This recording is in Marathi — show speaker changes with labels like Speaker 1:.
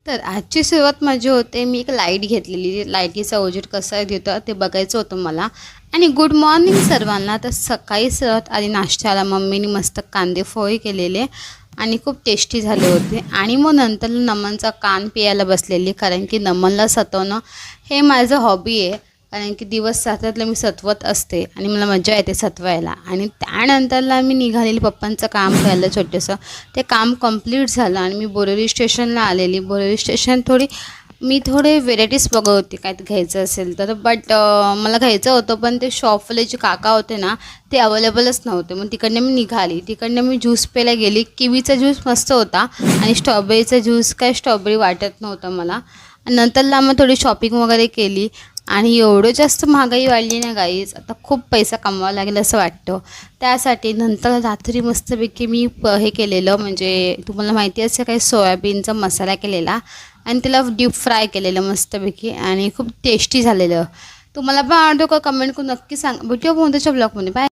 Speaker 1: तर आजची सुरुवात माझी होते, मी एक लाईट घेतलेली. लाईटीचा उजेड कसा देतं ते बघायचं होतं मला. आणि गुड मॉर्निंग सर्वांना. तर सकाळी सर्वात आधी नाश्त्याला मम्मीने मस्त कांदे पोहे केलेले आणि खूप टेस्टी झाले होते. आणि मग नंतर नमनचा कान पियायला बसलेली, कारण की नमनला सतवणं हे माझं हॉबी आहे. कारण की दिवस रात्रातलं मी सतवत असते आणि मला मजा येते सतवायला. आणि त्यानंतरला मी निघालेली पप्पांचं काम करायला छोटंसं. ते काम कंप्लीट झालं आणि मी बोरिवली स्टेशनला आलेली. बोरिवली स्टेशन मी थोडे व्हेरायटीज बघत होते काय घ्यायचं असेल तर. बट मला घ्यायचं होतं, पण ते शॉपवाले जे काका होते ना, ते अवेलेबलच नव्हते. मग तिकडनं मी निघाली. तिकडनं मी ज्यूस प्यायला गेली. किवीचा ज्यूस मस्त होता आणि स्ट्रॉबेरीचा ज्यूस काय स्ट्रॉबेरी वाटत नव्हतं मला. नंतरला मग थोडी शॉपिंग वगैरे केली. आणि एवढं जास्त महागाई वाढली ना गाईज, आता खूप पैसा कमवावा लागेल असं वाटतं. त्यासाठी नंतर रात्री मस्तपैकी मी हे केलेलं, म्हणजे तुम्हाला माहिती असेल काही सोयाबीनचा मसाला केलेला आणि त्याला डीप फ्राय केलेलं मस्तपैकी आणि खूप टेस्टी झालेलं. तुम्हाला पण आवडतो का? कमेंट करून नक्की सांग. भेटूया कोणत्याच्या ब्लॉगमध्ये. बाय.